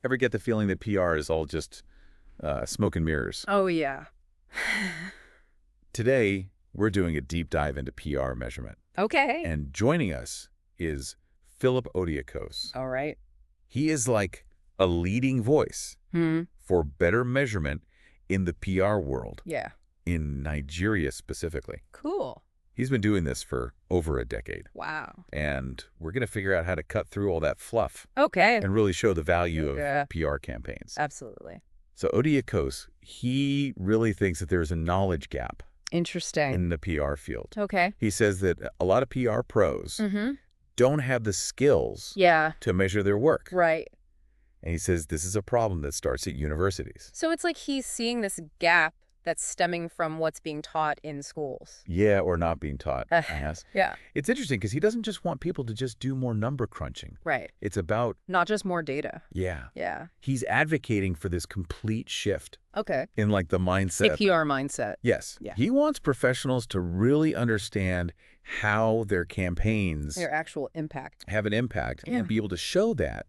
Ever get the feeling that PR is all just smoke and mirrors? Oh, yeah. Today, we're doing a deep dive into PR measurement. Okay. And joining us is Philip Odiakos. All right. He is like a leading voice for better measurement in the PR world, Yeah. in Nigeria specifically. Cool. He's been doing this for over a decade. Wow. And we're going to figure out how to cut through all that fluff Okay. and really show the value Yeah. of PR campaigns. Absolutely. So Odiakos, he really thinks that there's a knowledge gap Interesting. in the PR field. Okay. He says that a lot of PR pros Mm-hmm. don't have the skills Yeah. to measure their work. Right. And he says this is a problem that starts at universities. So it's like he's seeing this gap that's stemming from what's being taught in schools. Yeah, or not being taught, I guess. Yeah. It's interesting because he doesn't just want people to just do more number crunching. Right. It's about, Not just more data. yeah. Yeah. He's advocating for this complete shift Okay. in like the A mindset. PR mindset. Yes. Yeah. He wants professionals to really understand how their campaigns Their actual impact. have an impact Yeah. and be able to show that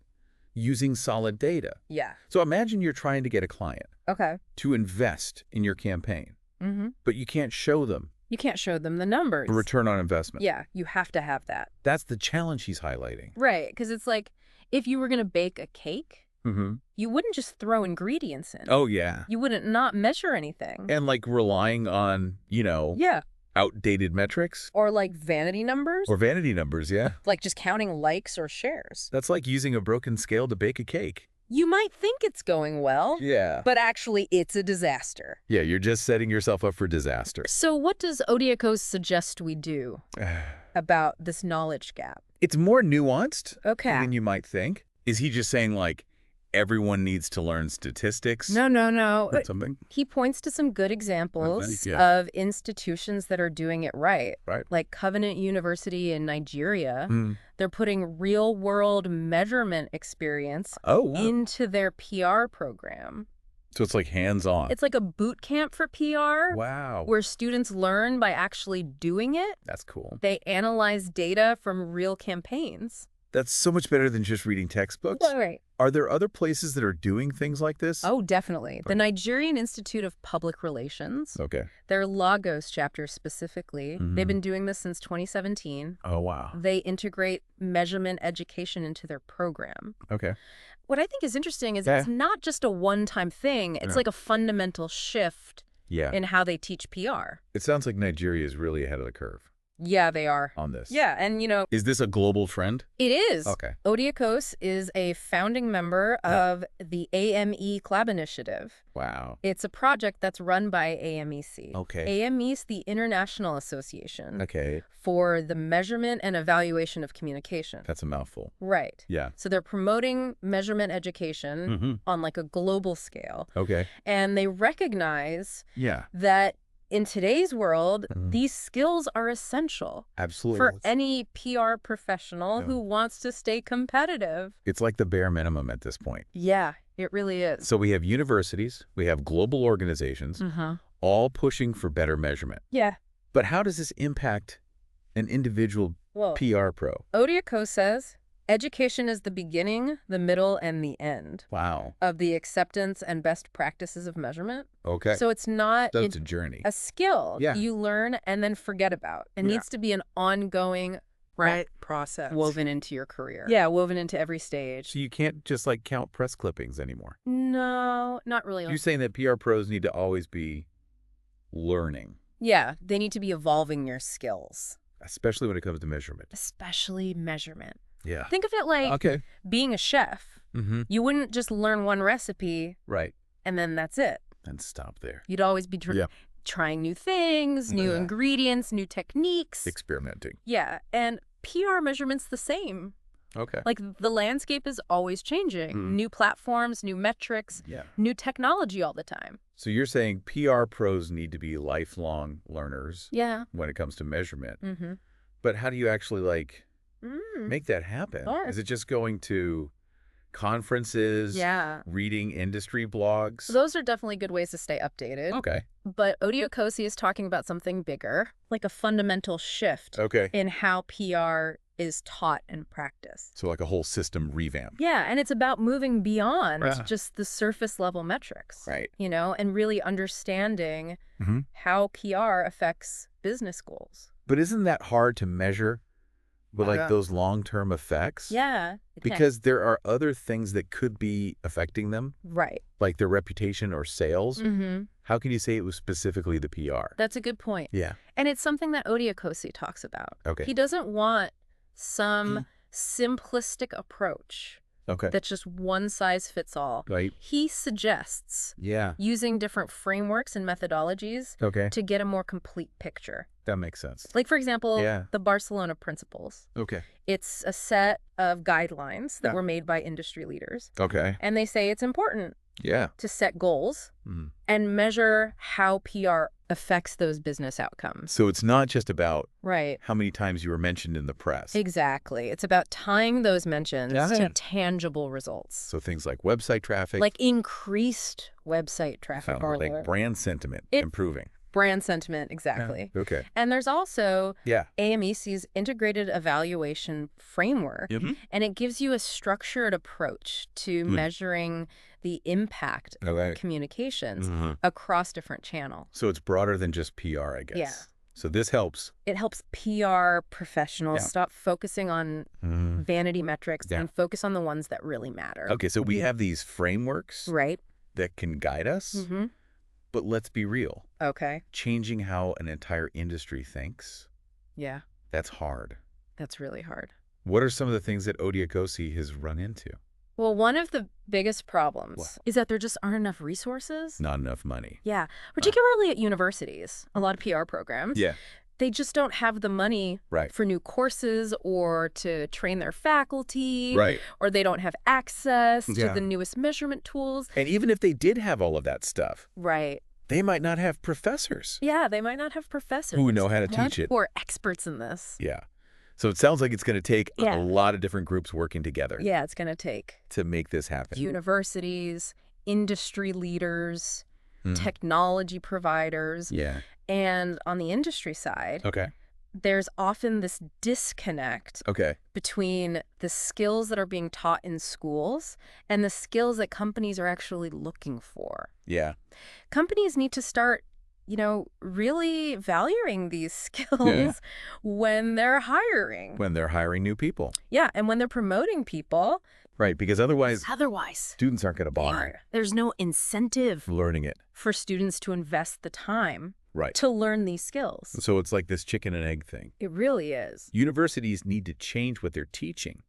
using solid data. Yeah. So imagine you're trying to get a client Okay. to invest in your campaign, Mm-hmm. but you can't show them You can't show them the numbers. a return on investment. Yeah. You have to have that. That's the challenge he's highlighting. Right. Because it's like if you were going to bake a cake, Mm-hmm. you wouldn't just throw ingredients in. Oh, yeah. You wouldn't not measure anything. And like relying on, Yeah. outdated metrics Or like vanity numbers. or vanity numbers, yeah. Like just counting likes or shares. That's like using a broken scale to bake a cake. You might think it's going well, Yeah. but actually it's a disaster. Yeah, you're just setting yourself up for disaster. So what does Odiakos suggest we do about this knowledge gap? It's more nuanced Okay. than you might think. Is he just saying like everyone needs to learn statistics No. or something? He points to some good examples Yeah. of institutions that are doing it right. Right. Like Covenant University in Nigeria. Mm. They're putting real-world measurement experience Oh, wow. into their PR program. So it's like hands-on. It's like a boot camp for PR Wow. where students learn by actually doing it. That's cool. They analyze data from real campaigns. That's so much better than just reading textbooks. Right. Are there other places that are doing things like this? Oh, definitely. The Nigerian Institute of Public Relations, Okay. their Lagos chapter specifically, Mhm. they've been doing this since 2017. Oh, wow. They integrate measurement education into their program. Okay. What I think is interesting is Yeah. it's not just a one-time thing. It's Yeah. like a fundamental shift Yeah. in how they teach PR. It sounds like Nigeria is really ahead of the curve Yeah, they are. on this. Yeah, and Is this a global trend? it is. Okay. Odiakos is a founding member of the AME Collab Initiative. Wow. It's a project that's run by AMEC. Okay. AME is the International Association Okay. for the Measurement and Evaluation of Communication. That's a mouthful. Right. Yeah. So they're promoting measurement education Mm-hmm. on like a global scale. Okay. And they recognize Yeah. that in today's world, Mhm. these skills are essential Absolutely. for any PR professional Yeah. who wants to stay competitive. It's like the bare minimum at this point. Yeah, it really is. So we have universities, we have global organizations, all pushing for better measurement. Yeah. But how does this impact an individual Well, PR pro? Odiakos says education is the beginning, the middle, and the end Wow. of the acceptance and best practices of measurement. Okay. So it's not So it's a journey. a skill Yeah. you learn and then forget about. It Yeah. needs to be an ongoing process. woven into your career. Yeah, woven into every stage. So you can't just like count press clippings anymore. No, not really. You're saying that PR pros need to always be learning, Yeah, they need to be evolving your skills, especially when it comes to measurement. especially measurement. Yeah. Think of it like Okay. being a chef. Mm-hmm. You wouldn't just learn one recipe Right. and then that's it. And stop there. You'd always be Yeah. trying new things, new Yeah. ingredients, new techniques. Experimenting. Yeah, and PR measurement's the same. Okay. Like the landscape is always changing. Mm. New platforms, new metrics, Yeah. new technology all the time. So you're saying PR pros need to be lifelong learners Yeah. when it comes to measurement. Mm-hmm. But how do you actually like Mm. make that happen? Sure. Is it just going to conferences, Yeah. reading industry blogs? So those are definitely good ways to stay updated. Okay. But Odiakos is talking about something bigger, like a fundamental shift Okay. in how PR is taught and practiced. So like a whole system revamp. Yeah, and it's about moving beyond Yeah. just the surface level metrics. Right. And really understanding how PR affects business goals. But isn't that hard to measure with like those long-term effects? Yeah. Because there are other things that could be affecting them, Right. like their reputation or sales. Mm-hmm. How can you say it was specifically the PR? That's a good point. Yeah. And it's something that Odiakosi talks about. Okay. He doesn't want some simplistic approach that's just one size fits all. Right. He suggests Yeah. using different frameworks and methodologies to get a more complete picture. That makes sense. Like, for example, Yeah. the Barcelona Principles. Okay. It's a set of guidelines that were made by industry leaders. Okay. And they say it's important Yeah. to set goals and measure how PR affects those business outcomes. So it's not just about Right. how many times you were mentioned in the press. Exactly. It's about tying those mentions Yeah. to tangible results. So things like website traffic. Like increased website traffic. Or like brand sentiment improving. Brand sentiment, exactly. Yeah. Okay. And there's also Yeah. AMEC's integrated evaluation framework, Mhm. and it gives you a structured approach to measuring the impact of communications across different channels. So it's broader than just PR, I guess. Yeah. So this helps. It helps PR professionals stop focusing on vanity metrics and focus on the ones that really matter. Okay, so we have these frameworks Right. that can guide us, but let's be real. Okay. Changing how an entire industry thinks, Yeah. that's hard. That's really hard. What are some of the things that Odiakosi has run into? Well, one of the biggest problems is that there just aren't enough resources. Not enough money. Yeah, particularly at universities, a lot of PR programs. Yeah. They just don't have the money for new courses or to train their faculty. Right. Or they don't have access to the newest measurement tools. And even if they did have all of that stuff, Right. they might not have professors Yeah, they might not have professors who know how to teach it. who are experts in this. Yeah. So it sounds like it's going to take a lot of different groups working together Yeah, it's going to take to make this happen. universities, industry leaders, technology providers. Yeah. And on the industry side, Okay. there's often this disconnect Okay. between the skills that are being taught in schools and the skills that companies are actually looking for. Yeah. Companies need to start, really valuing these skills when they're hiring. When they're hiring new people. Yeah, and when they're promoting people. Right, because otherwise students aren't going to bother There's no incentive learning it. for students to invest the time Right. to learn these skills. So it's like this chicken and egg thing. It really is. Universities need to change what they're teaching,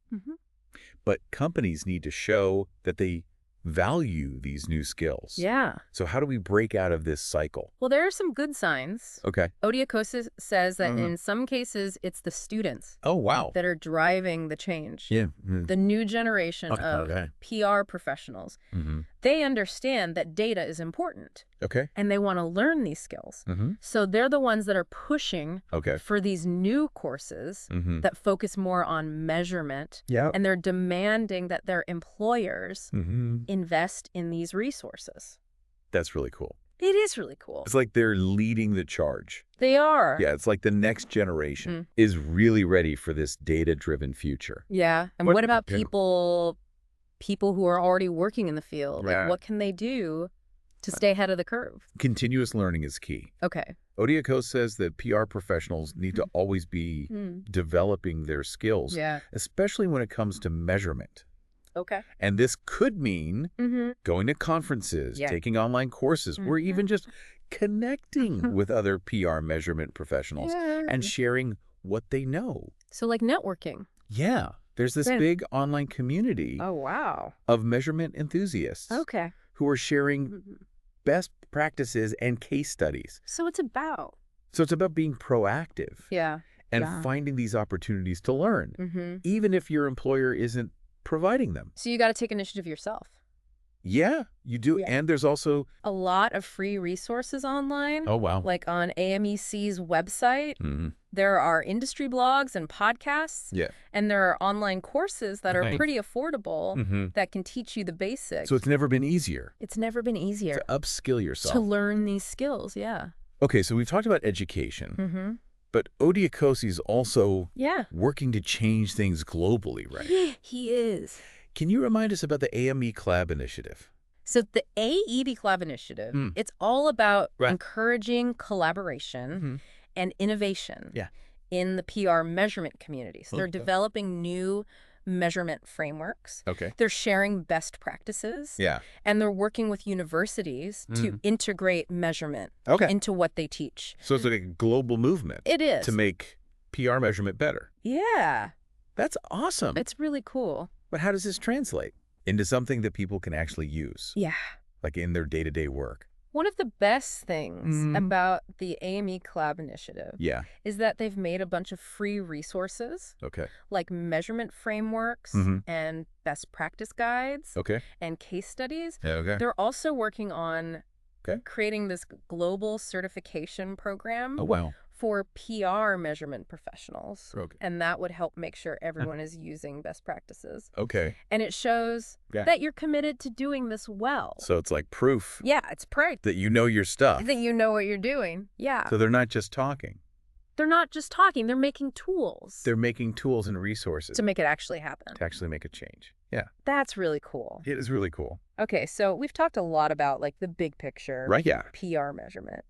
but companies need to show that they value these new skills. Yeah. So how do we break out of this cycle? Well, there are some good signs. Okay. Odiakosi says that in some cases, it's the students Oh, wow. that are driving the change. Yeah. The new generation of PR professionals. They understand that data is important Okay. and they want to learn these skills. So they're the ones that are pushing Okay. for these new courses that focus more on measurement. Yeah. And they're demanding that their employers invest in these resources. That's really cool. It is really cool. It's like they're leading the charge. They are. Yeah, it's like the next generation is really ready for this data-driven future. Yeah. And what about people who are already working in the field? Like, what can they do to stay ahead of the curve? Continuous learning is key. Okay. Odiakosi says that PR professionals need to always be developing their skills, especially when it comes to measurement. Okay. And this could mean going to conferences, taking online courses, or even just connecting with other PR measurement professionals and sharing what they know. So like networking. Yeah. There's this big online community of measurement enthusiasts who are sharing best practices and case studies. So it's about being proactive and finding these opportunities to learn, even if your employer isn't providing them. So you got to take initiative yourself. Yeah, you do. Yeah. And there's also a lot of free resources online. Oh, wow. Like on AMEC's website, there are industry blogs and podcasts. Yeah. And there are online courses that are pretty affordable that can teach you the basics. So it's never been easier. It's never been easier. To upskill yourself. To learn these skills, yeah. Okay, so we've talked about education. But Odiakosi's also working to change things globally, right? He is. Can you remind us about the AME Collab Initiative? So the AED Collab Initiative, it's all about encouraging collaboration and innovation in the PR measurement community. So they're developing new measurement frameworks. They're sharing best practices. And they're working with universities to integrate measurement into what they teach. So it's like a global movement. It is. To make PR measurement better. Yeah. That's awesome. It's really cool. But how does this translate into something that people can actually use? Yeah. Like in their day-to-day work? One of the best things about the AME Collab Initiative is that they've made a bunch of free resources, like measurement frameworks and best practice guides and case studies. They're also working on creating this global certification program for PR measurement professionals. And that would help make sure everyone is using best practices. And it shows that you're committed to doing this well. So it's like proof. Yeah, it's proof. That you know your stuff. That you know what you're doing. Yeah. So they're not just talking. They're not just talking. They're making tools. They're making tools and resources. To make it actually happen. To actually make a change. Yeah. That's really cool. It is really cool. Okay, so we've talked a lot about like the big picture. PR measurement.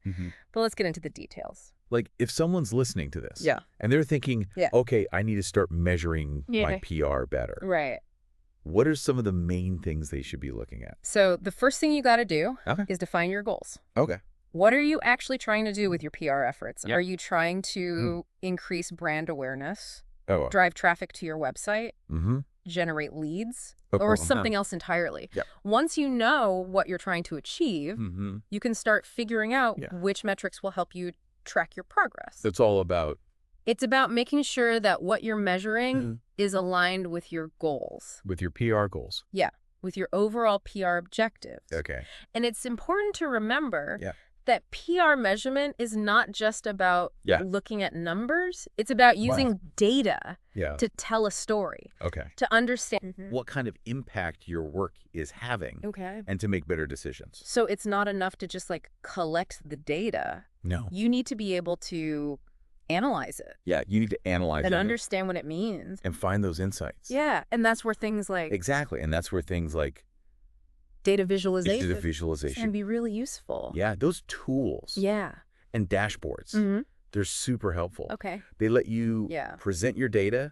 But let's get into the details. Like, if someone's listening to this and they're thinking, okay, I need to start measuring my PR better. What are some of the main things they should be looking at? So the first thing you got to do is define your goals. What are you actually trying to do with your PR efforts? Are you trying to increase brand awareness, drive traffic to your website, generate leads, or something else entirely? Once you know what you're trying to achieve, you can start figuring out which metrics will help you track your progress. It's all about? It's about making sure that what you're measuring is aligned with your goals. With your PR goals. Yeah, with your overall PR objectives. And it's important to remember that PR measurement is not just about looking at numbers. It's about using data to tell a story. To understand what kind of impact your work is having. And to make better decisions. So it's not enough to just like collect the data. No. You need to be able to analyze it. Yeah, you need to analyze it. And understand what it means. And find those insights. Yeah, and that's where things like... Exactly, and that's where things like... Data visualization. Data visualization. Can be really useful. Yeah, those tools. Yeah. And dashboards. They're super helpful. They let you present your data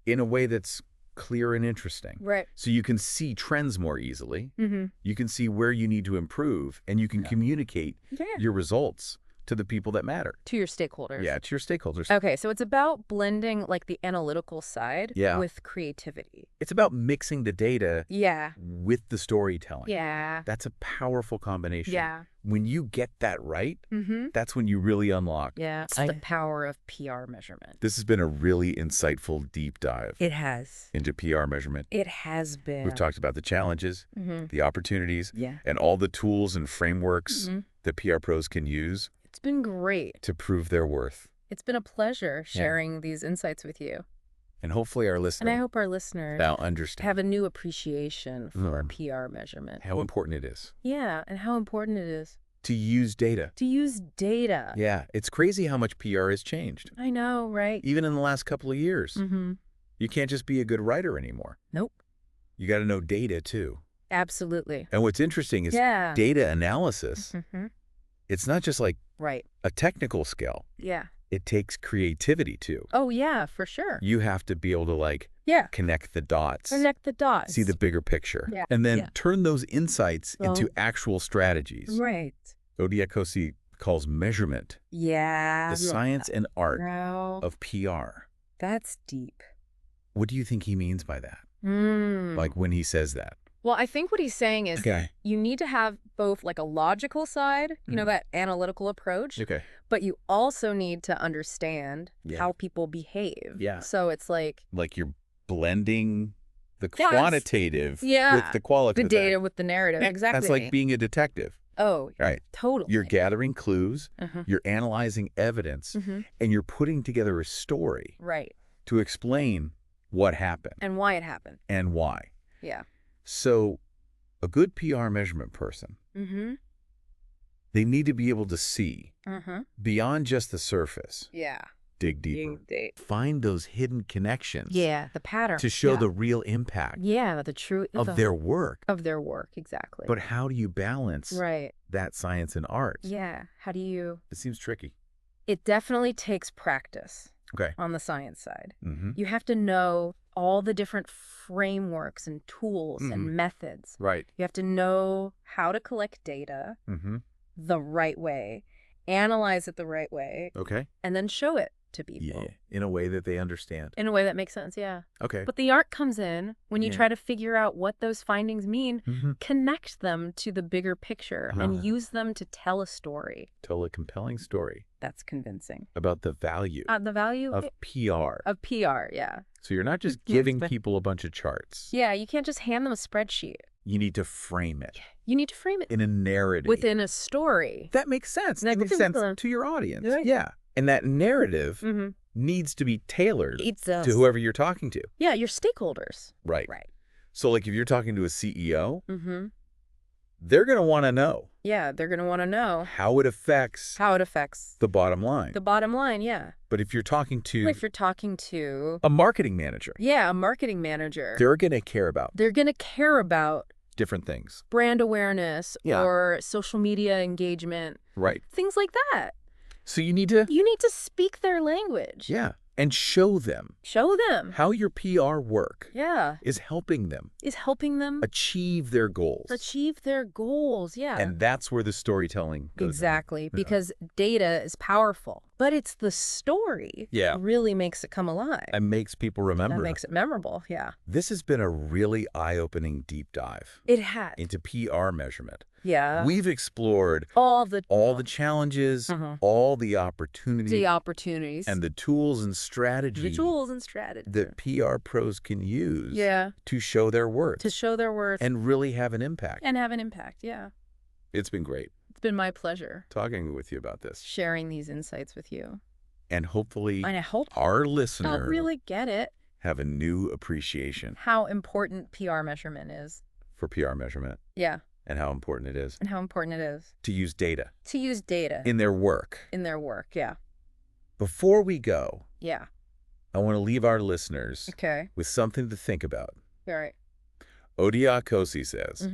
in a way that's clear and interesting. So you can see trends more easily. You can see where you need to improve, and you can communicate your results to the people that matter. To your stakeholders. Yeah, to your stakeholders. Okay, so it's about blending like the analytical side with creativity. It's about mixing the data with the storytelling. That's a powerful combination. When you get that right, that's when you really unlock. It's the power of PR measurement. This has been a really insightful deep dive. It has. Into PR measurement. It has been. We've talked about the challenges, the opportunities, and all the tools and frameworks that PR pros can use. It's been great. To prove their worth. It's been a pleasure sharing these insights with you. And hopefully our listeners. And I hope our listeners now understand. Have a new appreciation for PR measurement. How important it is. Yeah, and how important it is. To use data. To use data. Yeah, it's crazy how much PR has changed. I know, right? Even in the last couple of years. You can't just be a good writer anymore. Nope. You got to know data too. Absolutely. And what's interesting is data analysis. It's not just like a technical skill. It takes creativity too. Oh, yeah, for sure. You have to be able to like connect the dots. Connect the dots. See the bigger picture. And then turn those insights into actual strategies. Odiakosi calls measurement the science and art of PR. That's deep. What do you think he means by that? Like when he says that? Well, I think what he's saying is you need to have both like a logical side, you know, that analytical approach, but you also need to understand how people behave. So it's like... Like you're blending the quantitative with the qualitative. The data with the narrative. Exactly. That's like being a detective. Oh, totally. You're gathering clues, you're analyzing evidence, and you're putting together a story to explain what happened. And why it happened. And why. Yeah. So a good PR measurement person They need to be able to see beyond just the surface. Yeah. Dig deeper. Find those hidden connections. Yeah, the pattern. To show the real impact. Yeah, the true of their work. Of their work, exactly. But how do you balance that science and art? Yeah, how do you... It seems tricky. It definitely takes practice on the science side. You have to know all the different frameworks and tools and methods. Right. You have to know how to collect data the right way, analyze it the right way, and then show it to people. Yeah, in a way that they understand. In a way that makes sense, yeah. Okay. But the art comes in when you try to figure out what those findings mean, connect them to the bigger picture, and use them to tell a story. Tell a compelling story. That's convincing. About the value. The value of PR. Of PR, yeah. So you're not just giving people a bunch of charts. Yeah, you can't just hand them a spreadsheet. You need to frame it. You need to frame it. In a narrative. Within a story. That makes sense. That makes sense to your audience. Yeah. And that narrative needs to be tailored to whoever you're talking to. Yeah, your stakeholders. Right. So like if you're talking to a CEO, they're going to want to know. Yeah, they're going to want to know. How it affects. The bottom line. The bottom line, yeah. But if you're talking to. If you're talking to. A marketing manager. Yeah, a marketing manager. They're going to care about. Different things. Brand awareness or social media engagement. Right. Things like that. So you need to speak their language. Yeah. And show them. How your PR work is helping them. Achieve their goals. Yeah. And that's where the storytelling goes. Exactly. Because data is powerful. But it's the story really makes it come alive. And makes people remember. That makes it memorable, yeah. This has been a really eye-opening deep dive. It has. Into PR measurement. Yeah. We've explored all the challenges, all the opportunities. And the tools and strategies. That PR pros can use to show their worth. And really have an impact. Yeah. It's been great. It's been my pleasure. Talking with you about this. Sharing these insights with you. And hopefully I hope our listeners really get it. Have a new appreciation. How important PR measurement is. For PR measurement. Yeah. And how important it is. To use data. In their work. Yeah. Before we go. Yeah. I want to leave our listeners with something to think about. All right. Odiakosi says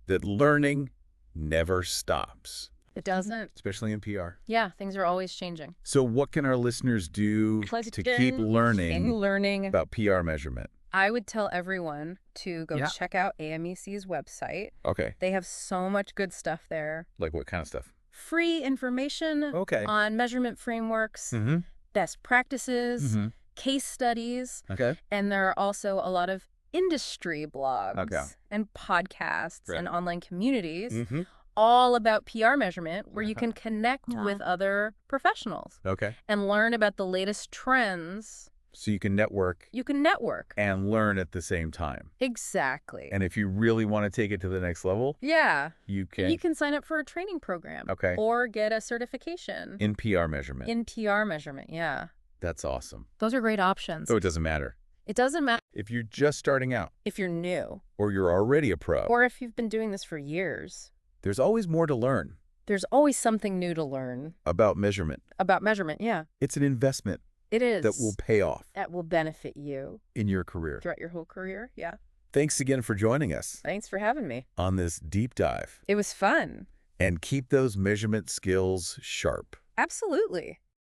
that learning never stops. It doesn't. Especially in PR. Yeah, things are always changing. So what can our listeners do to keep learning about PR measurement? I would tell everyone to go check out AMEC's website. Okay. They have so much good stuff there. Like what kind of stuff? Free information on measurement frameworks, best practices, case studies. Okay. And there are also a lot of industry blogs and podcasts and online communities all about PR measurement where you can connect with other professionals and learn about the latest trends. So you can network. And learn at the same time. Exactly. And if you really want to take it to the next level. Yeah. You can. You can sign up for a training program. Or get a certification. In PR measurement. Yeah. That's awesome. Those are great options. Oh, it doesn't matter. It doesn't matter. If you're just starting out. If you're new. Or you're already a pro. Or if you've been doing this for years. There's always more to learn. There's always something new to learn. About measurement. Yeah. It's an investment. It is. That will pay off. That will benefit you. In your career. Throughout your whole career, yeah. Thanks again for joining us. Thanks for having me. On this deep dive. It was fun. And keep those measurement skills sharp. Absolutely.